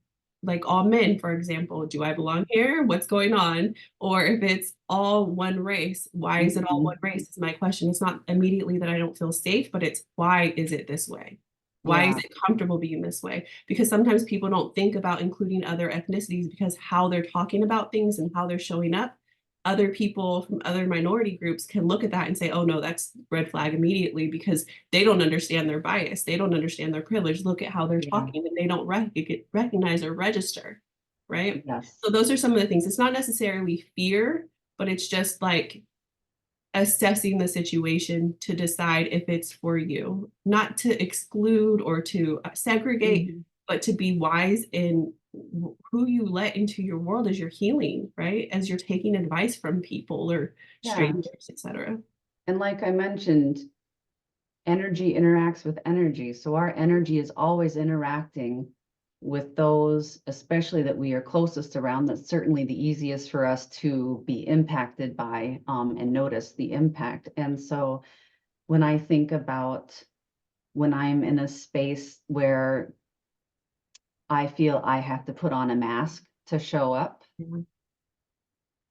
[SPEAKER 1] like, all men, for example, do I belong here? What's going on? Or if it's all one race, why is it all one race is my question. It's not immediately that I don't feel safe, but it's why is it this way? Why is it comfortable being this way? Because sometimes people don't think about including other ethnicities because how they're talking about things and how they're showing up other people from other minority groups can look at that and say, oh no, that's red flag immediately, because they don't understand their bias. They don't understand their privilege. Look at how they're
[SPEAKER 2] Yeah.
[SPEAKER 1] talking, and they don't recognize or register. Right.
[SPEAKER 2] Yes.
[SPEAKER 1] So those are some of the things. It's not necessarily fear, but it's just like assessing the situation to decide if it's for you, not to exclude or to segregate,
[SPEAKER 2] Mhm.
[SPEAKER 1] but to be wise in who you let into your world as you're healing, right? As you're taking advice from people or
[SPEAKER 2] Yeah.
[SPEAKER 1] strangers, etc.
[SPEAKER 2] And like I mentioned, energy interacts with energy. So our energy is always interacting with those, especially that we are closest around. That's certainly the easiest for us to be impacted by, and notice the impact. And so when I think about when I'm in a space where I feel I have to put on a mask to show up,
[SPEAKER 1] Mhm.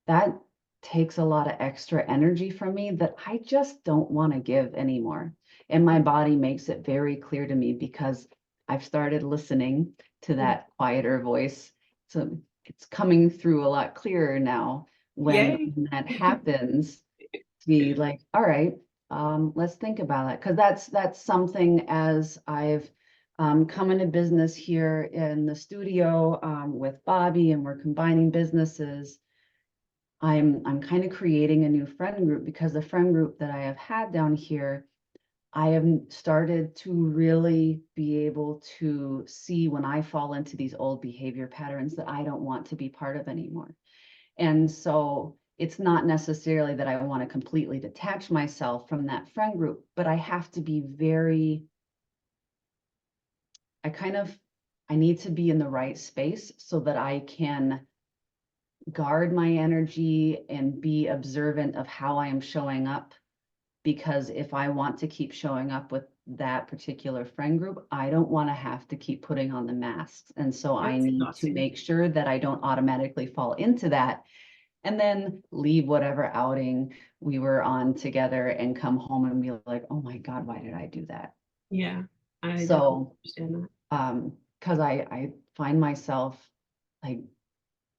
[SPEAKER 2] that takes a lot of extra energy from me that I just don't want to give anymore. And my body makes it very clear to me because I've started listening to that quieter voice. So it's coming through a lot clearer now
[SPEAKER 1] Yay.
[SPEAKER 2] when that happens, to be like, all right, let's think about it. Because that's something as I've come into business here in the studio with Bobby, and we're combining businesses. I'm kind of creating a new friend group because the friend group that I have had down here, I have started to really be able to see when I fall into these old behavior patterns that I don't want to be part of anymore. And so it's not necessarily that I want to completely detach myself from that friend group, but I have to be very, I kind of, I need to be in the right space so that I can guard my energy and be observant of how I am showing up. Because if I want to keep showing up with that particular friend group, I don't want to have to keep putting on the masks. And so I
[SPEAKER 1] That's
[SPEAKER 2] need to
[SPEAKER 1] exhausting.
[SPEAKER 2] make sure that I don't automatically fall into that and then leave whatever outing we were on together and come home and be like, oh my God, why did I do that?
[SPEAKER 1] Yeah, I definitely
[SPEAKER 2] So,
[SPEAKER 1] understand that.
[SPEAKER 2] because I find myself like,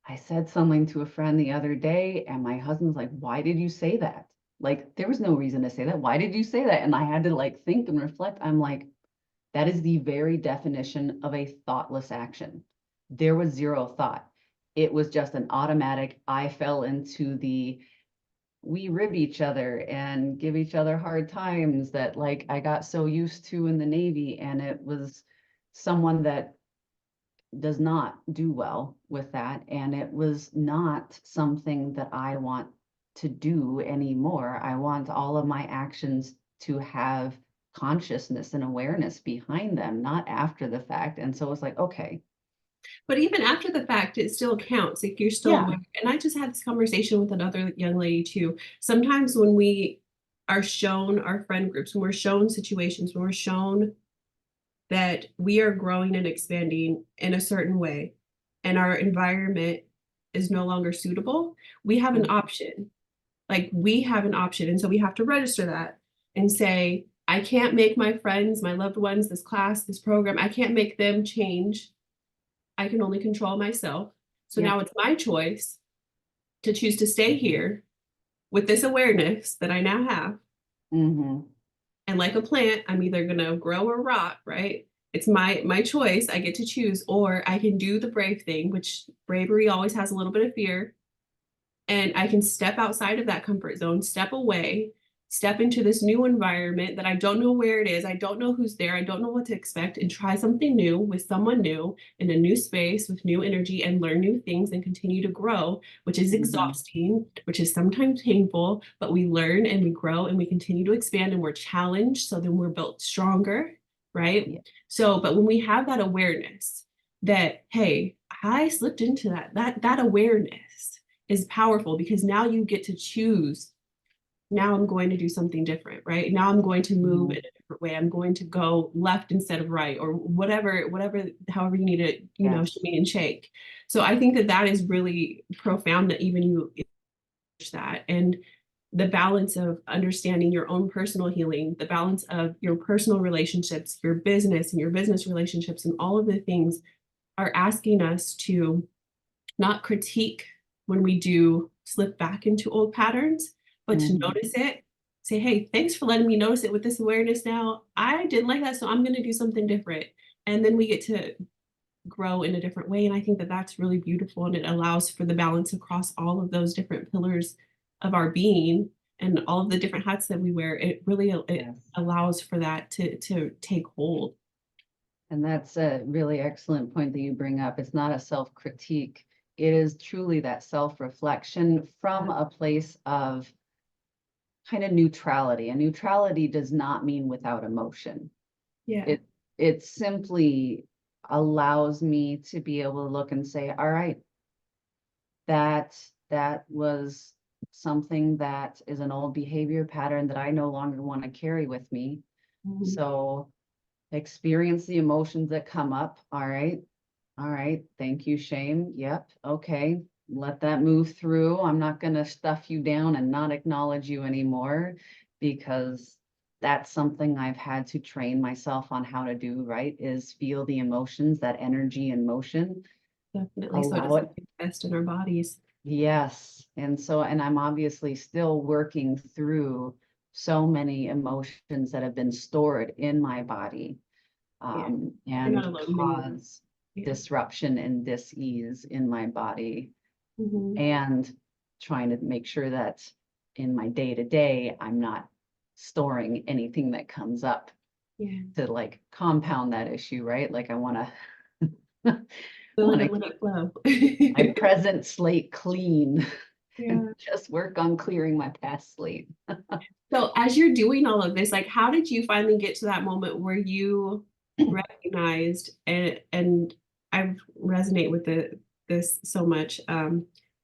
[SPEAKER 2] I said something to a friend the other day, and my husband's like, why did you say that? Like, there was no reason to say that. Why did you say that? And I had to like think and reflect. I'm like, that is the very definition of a thoughtless action. There was zero thought. It was just an automatic, I fell into the we rib each other and give each other hard times that like I got so used to in the Navy. And it was someone that does not do well with that. And it was not something that I want to do anymore. I want all of my actions to have consciousness and awareness behind them, not after the fact. And so it's like, okay,
[SPEAKER 1] But even after the fact, it still counts if you're still
[SPEAKER 2] yeah,
[SPEAKER 1] aware. And I just had this conversation with another young lady too. Sometimes when we are shown our friend groups, when we're shown situations, when we're shown that we are growing and expanding in a certain way, and our environment is no longer suitable, we have an option. Like we have an option. And so we have to register that and say, I can't make my friends, my loved ones, this class, this program, I can't make them change. I can only control myself. So
[SPEAKER 2] yep.
[SPEAKER 1] now it's my choice to choose to stay here with this awareness that I now have.
[SPEAKER 2] Mm-hmm.
[SPEAKER 1] And like a plant, I'm either gonna grow or rot, right? It's my choice. I get to choose, or I can do the brave thing, which bravery always has a little bit of fear, and I can step outside of that comfort zone, step away, step into this new environment that I don't know where it is. I don't know who's there. I don't know what to expect, and try something new with someone new in a new space with new energy and learn new things and continue to grow, which is
[SPEAKER 2] Mm-hmm.
[SPEAKER 1] exhausting, which is sometimes painful, but we learn and we grow and we continue to expand and we're challenged. So then we're built stronger, right?
[SPEAKER 2] Yeah.
[SPEAKER 1] So, but when we have that awareness that, hey, I slipped into that awareness is powerful, because now you get to choose. Now I'm going to do something different, right? Now I'm going to move
[SPEAKER 2] Mm-hmm.
[SPEAKER 1] in a different way. I'm going to go left instead of right, or whatever, however you need to,
[SPEAKER 2] Yes.
[SPEAKER 1] shimmy and shake. So I think that is really profound that even you that, and the balance of understanding your own personal healing, the balance of your personal relationships, your business and your business relationships, and all of the things are asking us to not critique when we do slip back into old patterns, but to notice it, say, hey, thanks for letting me notice it with this awareness now. I didn't like that, so I'm going to do something different. And then we get to grow in a different way. And I think that that's really beautiful. And it allows for the balance across all of those different pillars of our being and all of the different hats that we wear. It really allows for that to take hold.
[SPEAKER 2] And that's a really excellent point that you bring up. It's not a self-critique. It is truly that self-reflection from a place of kind of neutrality. And neutrality does not mean without emotion.
[SPEAKER 1] Yeah.
[SPEAKER 2] It simply allows me to be able to look and say, all right, that was something that is an old behavior pattern that I no longer want to carry with me. So experience the emotions that come up. All right. Thank you, shame. Yep. Okay. Let that move through. I'm not going to stuff you down and not acknowledge you anymore, because that's something I've had to train myself on how to do, right? Is feel the emotions, that energy and motion.
[SPEAKER 1] Definitely. So it doesn't manifest in our bodies.
[SPEAKER 2] Yes. And I'm obviously still working through so many emotions that have been stored in my body, and cause disruption and dis-ease in my body. And trying to make sure that in my day-to-day, I'm not storing anything that comes up to like compound that issue, right? Like I want to
[SPEAKER 1] let it flow.
[SPEAKER 2] My present slate clean. Just work on clearing my past slate.
[SPEAKER 1] So as you're doing all of this, like, how did you finally get to that moment where you recognized, and I resonate with this so much,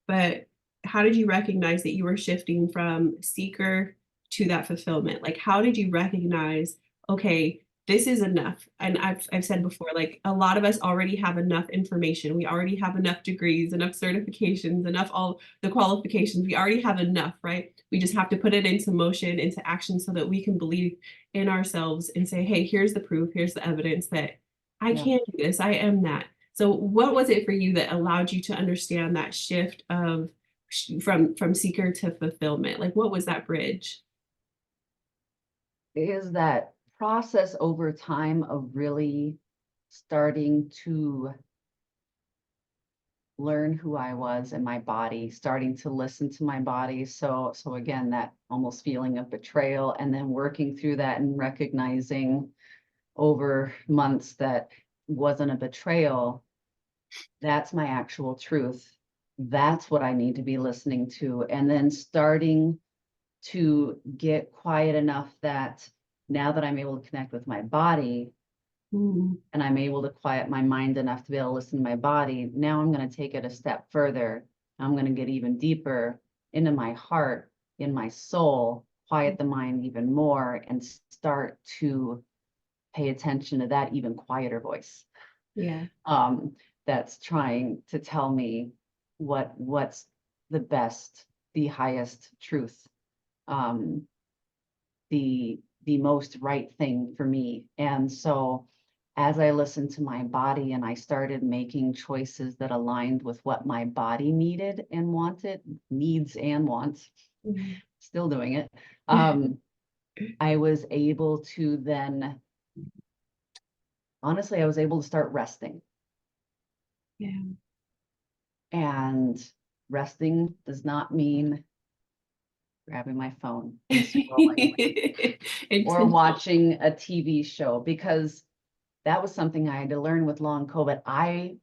[SPEAKER 1] but how did you recognize that you were shifting from seeker to that fulfillment? Like, how did you recognize, okay, this is enough? And I've said before, like, a lot of us already have enough information. We already have enough degrees, enough certifications, enough all the qualifications. We already have enough, right? We just have to put it into motion, into action, so that we can believe in ourselves and say, hey, here's the proof, here's the evidence that I can do this, I am that. So what was it for you that allowed you to understand that shift of from seeker to fulfillment? Like, what was that bridge?
[SPEAKER 2] Is that process over time of really starting to learn who I was and my body, starting to listen to my body. So again, that almost feeling of betrayal, and then working through that and recognizing over months that wasn't a betrayal. That's my actual truth. That's what I need to be listening to. And then starting to get quiet enough that now that I'm able to connect with my body, and I'm able to quiet my mind enough to be able to listen to my body, now I'm going to take it a step further. I'm going to get even deeper into my heart, in my soul, quiet the mind even more, and start to pay attention to that even quieter voice. That's trying to tell me what's the best, the highest truth, the most right thing for me. And so as I listened to my body and I started making choices that aligned with what my body needed and wanted, needs and wants, still doing it, I was able to then, honestly, I was able to start resting. And resting does not mean grabbing my phone and scrolling or watching a TV show, because that was something I had to learn with long COVID. I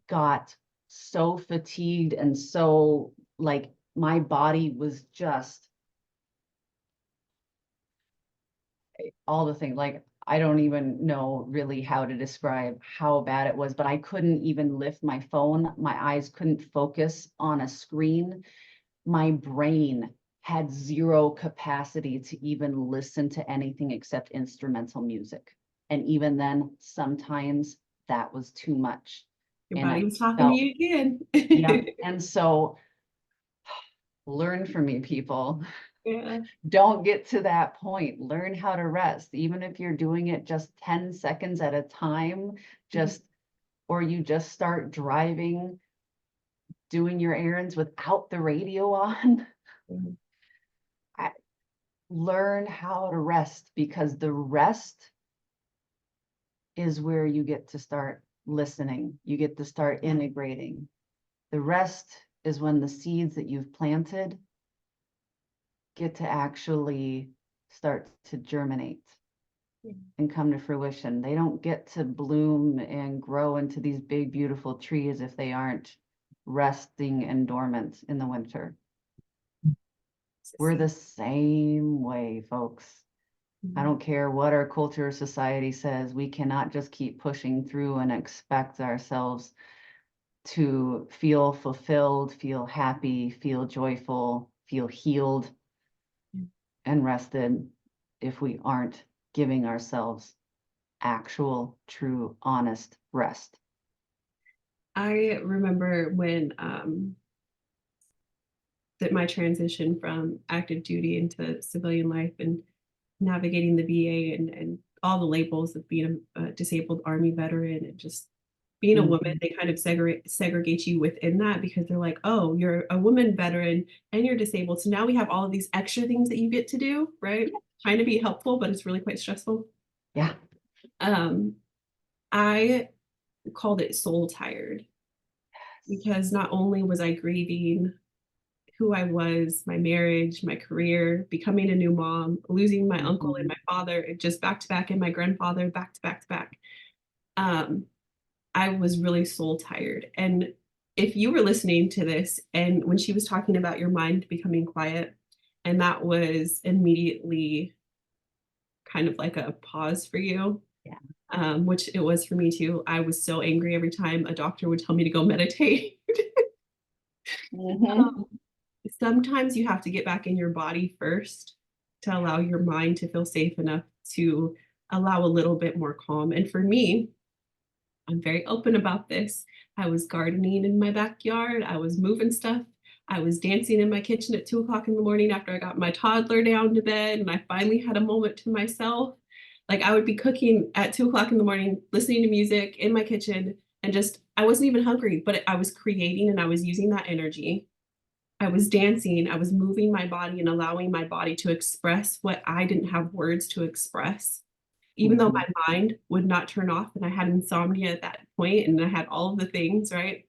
[SPEAKER 2] got so fatigued and so like my body was just all the things, like I don't even know really how to describe how bad it was, but I couldn't even lift my phone. My eyes couldn't focus on a screen. My brain had zero capacity to even listen to anything except instrumental music. And even then, sometimes that was too much.
[SPEAKER 1] Your body was talking to you again.
[SPEAKER 2] Yeah. And so learn from me, people. Don't get to that point. Learn how to rest, even if you're doing it just 10 seconds at a time, or you just start driving. doing your errands without the radio on.
[SPEAKER 1] Mhm.
[SPEAKER 2] Learn how to rest, because the rest is where you get to start listening. You get to start integrating. The rest is when the seeds that you've planted get to actually start to germinate and come to fruition. They don't get to bloom and grow into these big, beautiful trees if they aren't resting and dormant in the winter. We're the same way, folks. I don't care what our culture or society says. We cannot just keep pushing through and expect ourselves to feel fulfilled, feel happy, feel joyful, feel healed and rested if we aren't giving ourselves actual, true, honest rest.
[SPEAKER 1] I remember when that my transition from active duty into civilian life and navigating the VA and all the labels of being a disabled Army veteran and just being a woman, they kind of segregate you within that because they're like, oh, you're a woman veteran and you're disabled. So now we have all of these extra things that you get to do, right? Trying to be helpful, but it's really quite stressful.
[SPEAKER 2] Yeah.
[SPEAKER 1] I called it soul tired because not only was I grieving who I was, my marriage, my career, becoming a new mom, losing my uncle and my father, just back to back, and my grandfather back to back to back. I was really soul tired. And if you were listening to this, and when she was talking about your mind becoming quiet, and that was immediately kind of like a pause for you, which it was for me too. I was so angry every time a doctor would tell me to go meditate. Sometimes you have to get back in your body first to allow your mind to feel safe enough to allow a little bit more calm. And for me, I'm very open about this. I was gardening in my backyard. I was moving stuff. I was dancing in my kitchen at 2 o'clock in the morning after I got my toddler down to bed and I finally had a moment to myself. Like I would be cooking at 2 o'clock in the morning, listening to music in my kitchen, and just, I wasn't even hungry, but I was creating and I was using that energy. I was dancing, I was moving my body and allowing my body to express what I didn't have words to express. Even though my mind would not turn off and I had insomnia at that point and I had all of the things, right?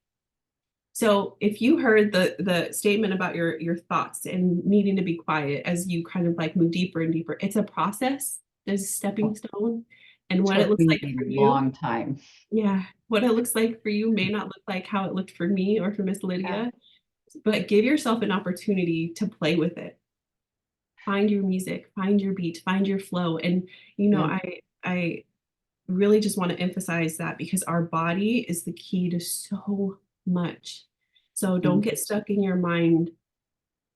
[SPEAKER 1] So if you heard the statement about your thoughts and needing to be quiet as you kind of like move deeper and deeper, it's a process. There's a stepping stone. And what it looks like for you,
[SPEAKER 2] long time.
[SPEAKER 1] Yeah, what it looks like for you may not look like how it looked for me or for Miss Lydia, but give yourself an opportunity to play with it. Find your music, find your beat, find your flow. And I really just want to emphasize that because our body is the key to so much. So don't get stuck in your mind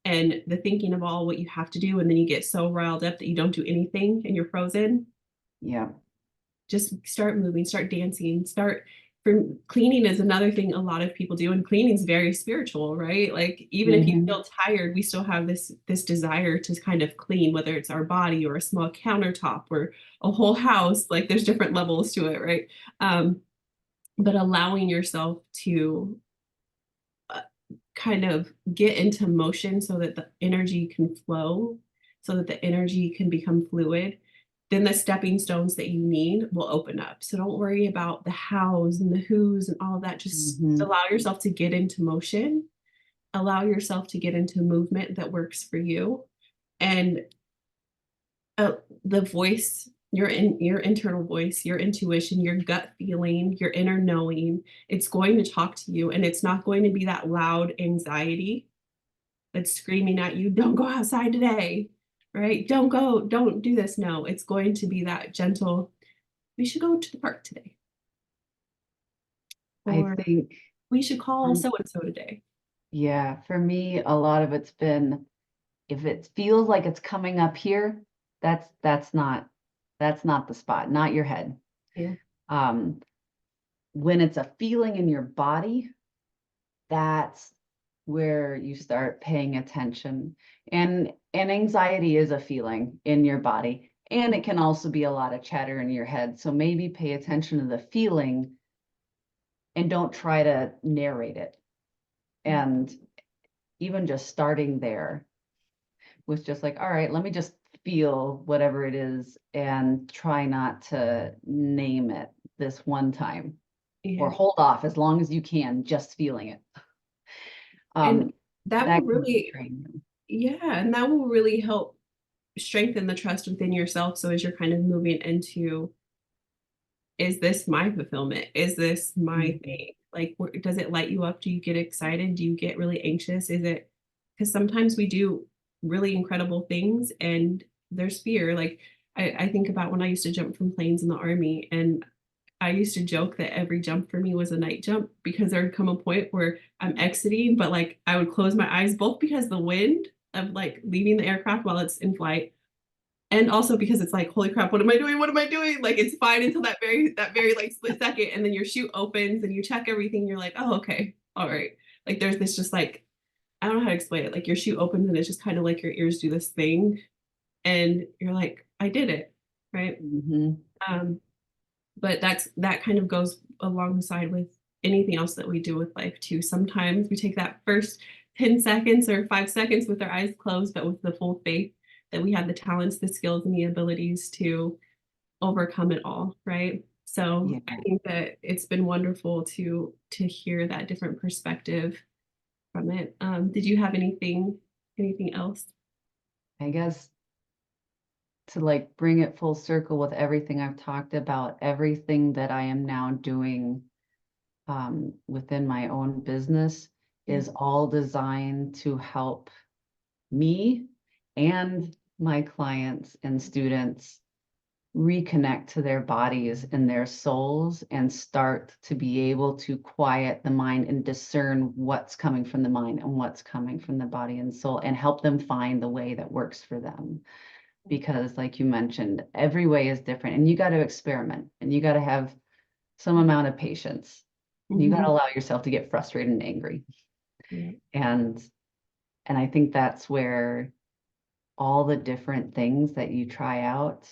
[SPEAKER 1] and the thinking of all what you have to do, and then you get so riled up that you don't do anything and you're frozen.
[SPEAKER 2] Yeah.
[SPEAKER 1] Just start moving, start dancing, start. For cleaning is another thing a lot of people do, and cleaning is very spiritual, right? Like even if you feel tired, we still have this desire to kind of clean, whether it's our body or a small countertop or a whole house. Like there's different levels to it, right? But allowing yourself to kind of get into motion so that the energy can flow, so that the energy can become fluid, then the stepping stones that you need will open up. So don't worry about the hows and the who's and all of that. Just allow yourself to get into motion, allow yourself to get into movement that works for you. And the voice, your internal voice, your intuition, your gut feeling, your inner knowing, it's going to talk to you, and it's not going to be that loud anxiety that's screaming at you, don't go outside today, right? Don't do this. No, it's going to be that gentle, we should go to the park today. Or
[SPEAKER 2] I think
[SPEAKER 1] we should call so-and-so today.
[SPEAKER 2] Yeah, for me, a lot of it's been, if it feels like it's coming up here, that's not the spot, not your head.
[SPEAKER 1] Yeah.
[SPEAKER 2] When it's a feeling in your body, that's where you start paying attention. And anxiety is a feeling in your body, and it can also be a lot of chatter in your head. So maybe pay attention to the feeling and don't try to narrate it. And even just starting there was just like, all right, let me just feel whatever it is and try not to name it this one time, or hold off as long as you can, just feeling it.
[SPEAKER 1] And that will
[SPEAKER 2] That can
[SPEAKER 1] really,
[SPEAKER 2] train you.
[SPEAKER 1] yeah, and that will really help strengthen the trust within yourself. So as you're kind of moving into, is this my fulfillment? Is this my thing? Like, does it light you up? Do you get excited? Do you get really anxious? Is it, because sometimes we do really incredible things and there's fear. Like I think about when I used to jump from planes in the army, and I used to joke that every jump for me was a night jump, because there would come a point where I'm exiting, but like I would close my eyes, both because the wind of like leaving the aircraft while it's in flight, and also because it's like, holy crap, what am I doing? What am I doing? Like it's fine until that very like split second, and then your chute opens and you check everything. You're like, oh, okay, all right. Like there's this just like, I don't know how to explain it. Like your chute opens and it's just kind of like your ears do this thing, and you're like, I did it, right? Um, but that kind of goes alongside with anything else that we do with life too. Sometimes we take that first 10 seconds or 5 seconds with our eyes closed, but with the full faith that we have the talents, the skills, and the abilities to overcome it all, right? So
[SPEAKER 2] Yeah.
[SPEAKER 1] I think that it's been wonderful to hear that different perspective from it. Did you have anything else?
[SPEAKER 2] I guess to like bring it full circle with everything I've talked about, everything that I am now doing within my own business is all designed to help me and my clients and students reconnect to their bodies and their souls and start to be able to quiet the mind and discern what's coming from the mind and what's coming from the body and soul, and help them find the way that works for them. Because like you mentioned, every way is different, and you got to experiment, and you got to have some amount of patience. You got to allow yourself to get frustrated and angry.
[SPEAKER 1] Yeah.
[SPEAKER 2] And I think that's where all the different things that you try out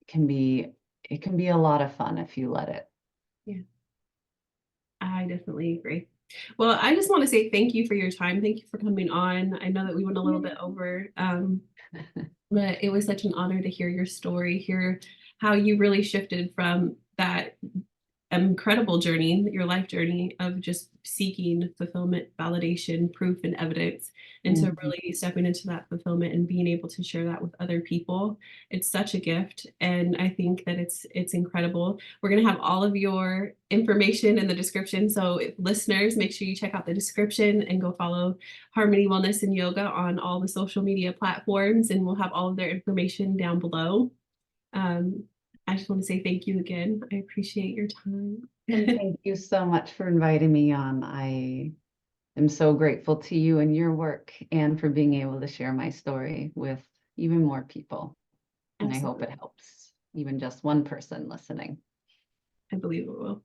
[SPEAKER 2] it can be a lot of fun if you let it.
[SPEAKER 1] Yeah, I definitely agree. Well, I just want to say thank you for your time. Thank you for coming on. I know that we went a little bit over, but it was such an honor to hear your story, hear how you really shifted from that incredible journey, your life journey of just seeking fulfillment, validation, proof, and evidence, into really stepping into that fulfillment and being able to share that with other people. It's such a gift, and I think that it's incredible. We're going to have all of your information in the description, so if listeners, make sure you check out the description and go follow Harmony Wellness and Yoga on all the social media platforms, and we'll have all of their information down below. I just want to say thank you again. I appreciate your time.
[SPEAKER 2] And thank you so much for inviting me on. I am so grateful to you and your work, and for being able to share my story with even more people. And I hope it helps even just one person listening.
[SPEAKER 1] I believe it will.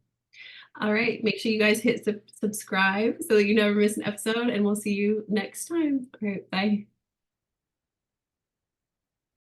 [SPEAKER 1] All right. Make sure you guys hit subscribe so that you never miss an episode, and we'll see you next time. All right. Bye.